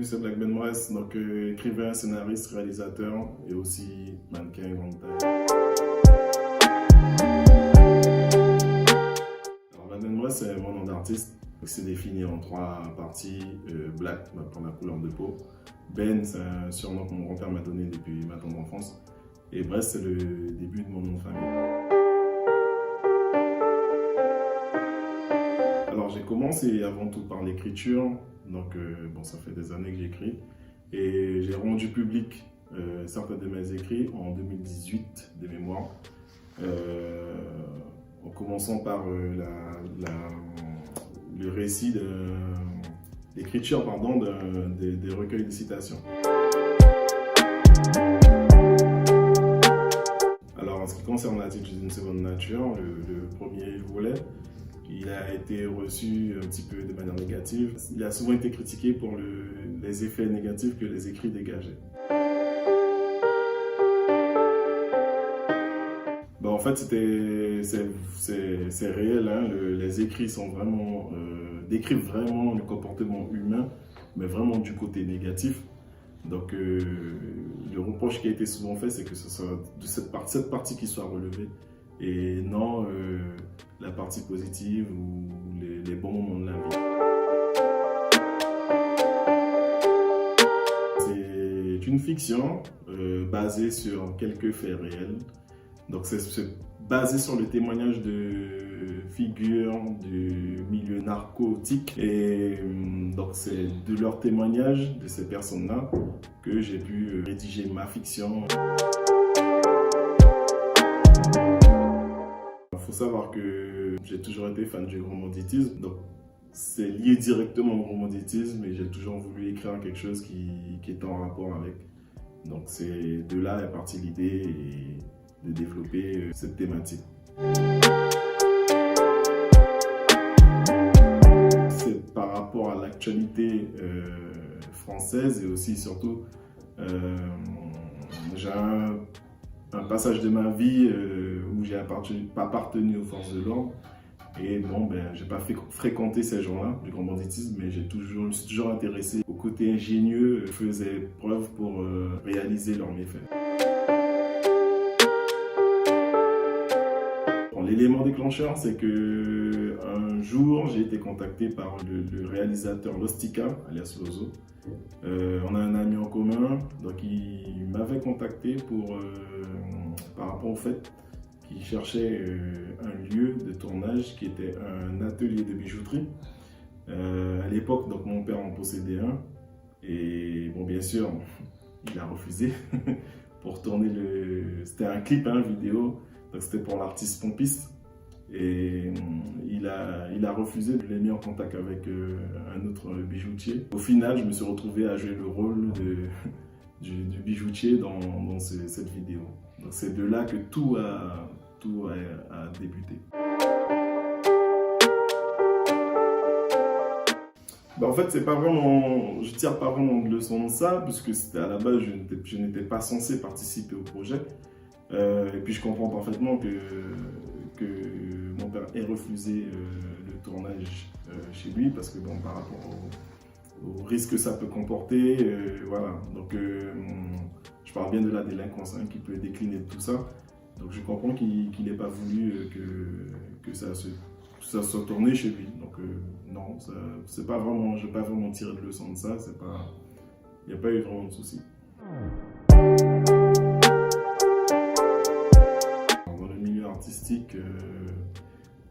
c'est Black Ben Mwes, donc écrivain, scénariste, réalisateur et aussi mannequin grande taille. Alors Black Ben Mwes, c'est mon nom d'artiste. C'est défini en 3 parties. Black pour la couleur de peau. Ben, c'est un surnom que mon grand-père m'a donné depuis ma tendre enfance. Et Brest, c'est le début de mon nom de famille. Alors j'ai commencé avant tout par l'écriture. Donc bon, ça fait des années que j'écris. Et j'ai rendu public certains de mes écrits en 2018, de mémoire. En commençant par le récit l'écriture des recueils de citations. Alors en ce qui concerne l'article d'une seconde nature, le premier volet, il a été reçu un petit peu de manière négative. Il a souvent été critiqué pour les effets négatifs que les écrits dégageaient. Bon, en fait, c'est réel, hein. Les écrits sont vraiment, décrivent vraiment le comportement humain, mais vraiment du côté négatif. Donc, le reproche qui a été souvent fait, c'est que ce soit de cette partie qui soit relevée, et non la partie positive ou les bons moments de la vie. C'est une fiction basée sur quelques faits réels. Donc c'est basé sur le témoignage de figures du milieu narcotique. Et donc c'est de leur témoignage, de ces personnes-là, que j'ai pu rédiger ma fiction. Il faut savoir que j'ai toujours été fan du grand banditisme, donc c'est lié directement au grand banditisme et j'ai toujours voulu écrire quelque chose qui est en rapport avec. Donc c'est de là est partie l'idée de développer cette thématique. C'est par rapport à l'actualité française et aussi surtout j'ai un passage de ma vie où j'ai pas appartenu aux forces de l'ordre. Et bon, ben, j'ai pas fréquenté ces gens-là du grand banditisme, mais je me suis toujours intéressé au côté ingénieux, faisaient preuve pour réaliser leurs méfaits. Bon, l'élément déclencheur, c'est que un jour, j'ai été contacté par le réalisateur Lostika, alias Lozo. On a un ami en commun, donc il m'avait contacté par rapport au fait qu'il cherchait un lieu de tournage qui était un atelier de bijouterie. À l'époque, donc mon père en possédait un, et bon, bien sûr, il a refusé pour tourner c'était un clip, hein, vidéo, donc c'était pour l'artiste pompiste. Et il a refusé, je l'ai mis en contact avec un autre bijoutier. Au final, je me suis retrouvé à jouer le rôle du bijoutier dans cette vidéo. Donc c'est de là que tout a débuté. Ben en fait, c'est pas vraiment, je tire pas vraiment de leçon de ça, puisque à la base, je n'étais pas censé participer au projet. Et puis je comprends parfaitement que mon père ait refusé le tournage chez lui, parce que bon, par rapport au risque que ça peut comporter, voilà. Donc je parle bien de la délinquance, hein, qui peut décliner de tout ça. Donc je comprends qu'il n'ait pas voulu que ça soit tourné chez lui. Donc non, c'est pas vraiment, je n'ai pas vraiment tiré de leçon de ça, il n'y a pas eu vraiment de souci. Dans le milieu artistique,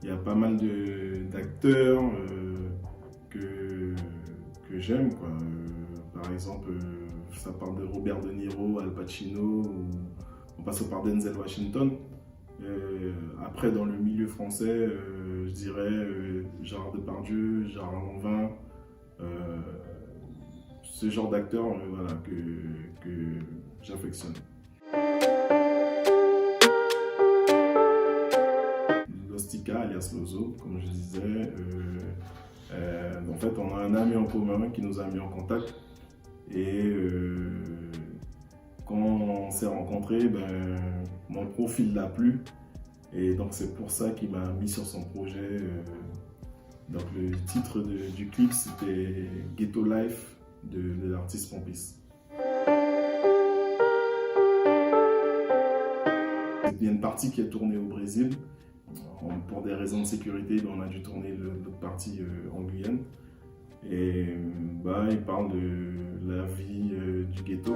il y a pas mal d'acteurs que j'aime, quoi. Par exemple, ça parle de Robert De Niro, Al Pacino, on passe par Denzel Washington. Après, dans le milieu français, je dirais Gérard Depardieu, Gérard Lanvin, ce genre d'acteurs voilà, que j'affectionne. Lostika, alias Lozo, comme je disais. En fait, on a un ami en commun qui nous a mis en contact. Et quand on s'est rencontrés, ben, mon profil l'a plu. Et donc c'est pour ça qu'il m'a mis sur son projet. Donc le titre du clip, c'était Ghetto Life de l'artiste Pompis. Il y a une partie qui est tournée au Brésil. Pour des raisons de sécurité, on a dû tourner l'autre partie en Guyane. Et il parle de la vie du ghetto.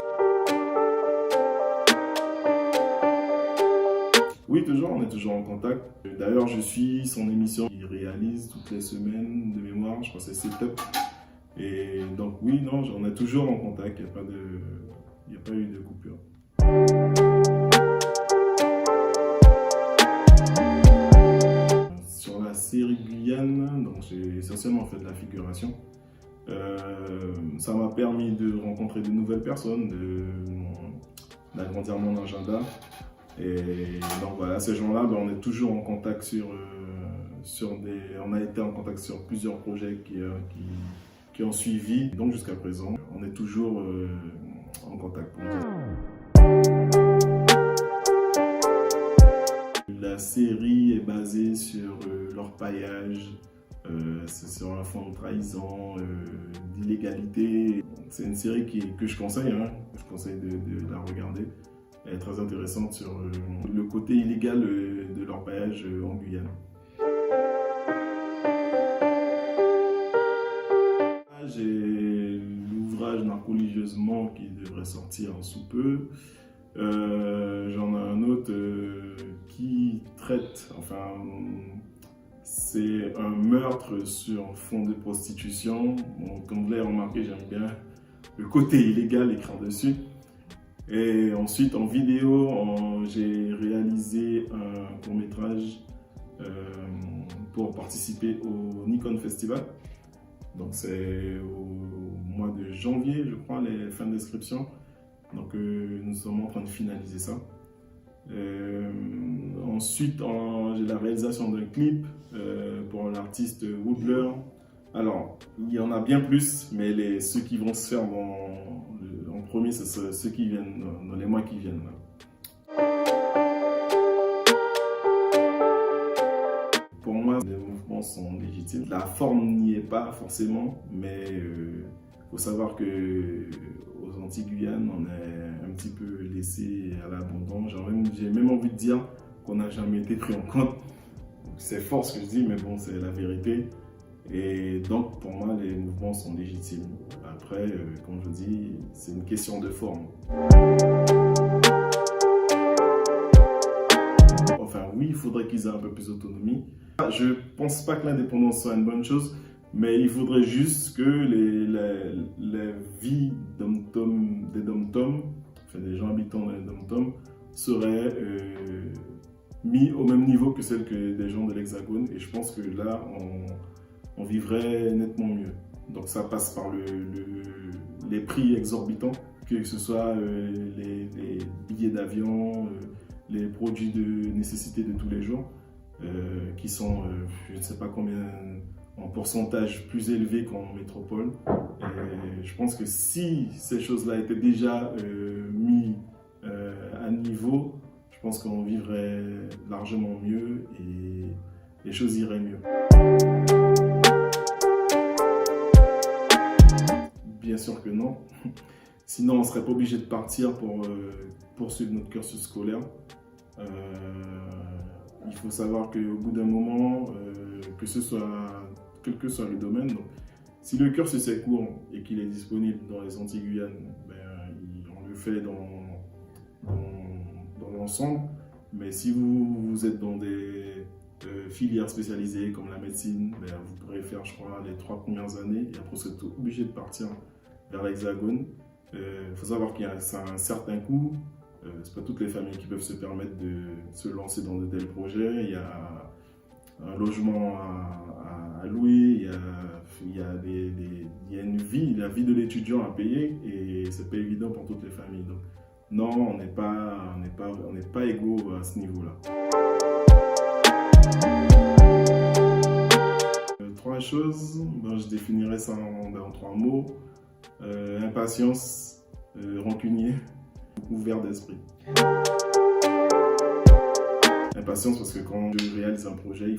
Oui, toujours, on est toujours en contact. D'ailleurs, je suis son émission qu'il réalise toutes les semaines de mémoire, je crois que c'est Setup. Et donc oui, non, on est toujours en contact, il n'y a pas eu de coupure. Sur la série Guyane, donc j'ai essentiellement fait de la figuration. Ça m'a permis de rencontrer de nouvelles personnes, d'agrandir mon agenda. Et donc voilà, ces gens-là, on est toujours en contact on a été en contact sur plusieurs projets qui ont suivi. Donc jusqu'à présent, on est toujours en contact. La série est basée sur l'orpaillage, c'est sur un fond de trahison, d'illégalité. C'est une série que je conseille, je conseille de la regarder. Elle est très intéressante sur le côté illégal de l'orpaillage en Guyane. J'ai l'ouvrage Narcoligieusement qui devrait sortir sous peu. J'en ai un autre qui traite, c'est un meurtre sur fond de prostitution. Bon, comme vous l'avez remarqué, j'aime bien le côté illégal écrit dessus. Et ensuite, en vidéo, j'ai réalisé un court-métrage pour participer au Nikon Festival. Donc c'est au mois de janvier, je crois, les fins d'inscription. Donc nous sommes en train de finaliser ça. Ensuite, j'ai la réalisation d'un clip pour l'artiste Woodler. Alors, il y en a bien plus, mais ceux qui vont se faire en premier, c'est ceux qui viennent dans les mois qui viennent. Pour moi, les mouvements sont légitimes. La forme n'y est pas forcément, mais il faut savoir qu'aux Antilles-Guyane, on est un petit peu laissé à l'abandon. J'ai même envie de dire qu'on n'a jamais été pris en compte. C'est fort ce que je dis, mais bon, c'est la vérité. Et donc, pour moi, les mouvements sont légitimes. Après, comme je dis, c'est une question de forme. Enfin, oui, il faudrait qu'ils aient un peu plus d'autonomie. Je ne pense pas que l'indépendance soit une bonne chose, mais il faudrait juste que les vies des dom-toms, des gens habitant dans les dom-toms, seraient mis au même niveau que celles des gens de l'Hexagone. Et je pense que là, on vivrait nettement mieux. Donc ça passe par les prix exorbitants, que ce soit les billets d'avion, les produits de nécessité de tous les jours, qui sont, je ne sais pas combien, en pourcentage plus élevé qu'en métropole. Et je pense que si ces choses-là étaient déjà mises à niveau, je pense qu'on vivrait largement mieux et les choses iraient mieux. Bien sûr que non. Sinon, on ne serait pas obligé de partir pour poursuivre notre cursus scolaire. Il faut savoir qu'au bout d'un moment, quel que soit le domaine, donc, si le cursus est court et qu'il est disponible dans les Antilles-Guyane, on le fait dans l'ensemble. Mais si vous êtes dans des filières spécialisées comme la médecine, vous pourrez faire, je crois, les 3 premières années et après vous êtes obligé de partir vers l'Hexagone. Il faut savoir qu'il y a un certain coût. Ce n'est pas toutes les familles qui peuvent se permettre de se lancer dans de tels projets. Il y a un logement à louer, il y a une vie, la vie de l'étudiant à payer et ce n'est pas évident pour toutes les familles. Donc, non, on n'est pas égaux à ce niveau-là. 3 choses, je définirais ça en 3 mots. Impatience, rancunier, ouvert d'esprit. Impatience parce que quand je réalise un projet,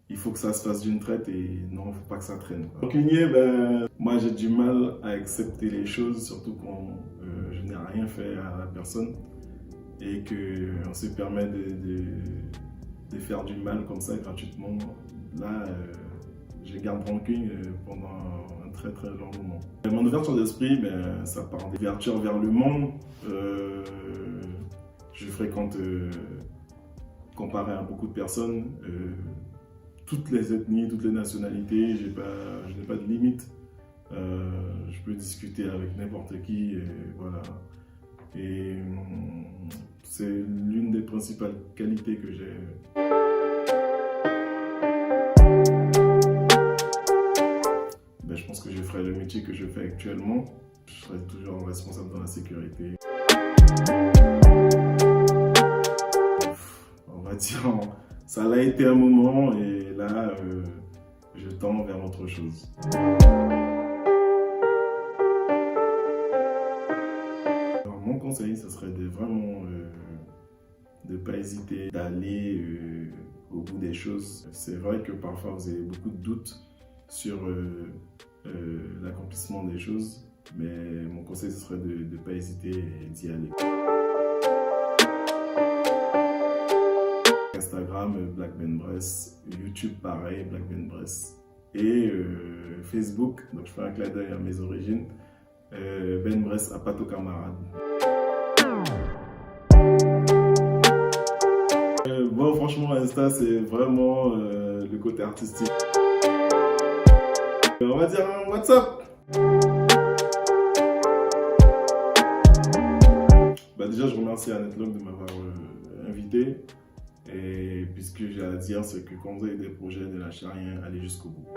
il il faut que ça se fasse d'une traite et non, il ne faut pas que ça traîne. Rancunier, ben, moi j'ai du mal à accepter les choses, surtout quand je n'ai rien fait à la personne et qu'on se permet de faire du mal comme ça gratuitement. Là, je garde rancune pendant un très très long moment. Mon ouverture d'esprit, ben, ça part d'ouverture vers le monde. Je fréquente, comparé à beaucoup de personnes, toutes les ethnies, toutes les nationalités. Je n'ai pas de limite. Je peux discuter avec n'importe qui. Voilà. Et c'est l'une des principales qualités que j'ai. Ben, je pense que je ferai le métier que je fais actuellement. Je serai toujours responsable dans la sécurité. On va dire, ça l'a été un moment et là, je tends vers autre chose. Alors, mon conseil, ce serait de vraiment de ne pas hésiter d'aller au bout des choses. C'est vrai que parfois vous avez beaucoup de doutes sur l'accomplissement des choses, mais mon conseil ce serait de ne pas hésiter et d'y aller. Instagram, Black Ben Bress, YouTube pareil, Black Ben Bress, et Facebook, donc je fais un clin d'œil à mes origines, Ben Bress à Pato Camarade. Bon, franchement, Insta, c'est vraiment le côté artistique. On va dire un WhatsApp. Bah déjà, je remercie Annette Locke de m'avoir invité. Et puis ce que j'ai à dire, c'est que quand vous avez des projets, ne lâchez rien, allez jusqu'au bout.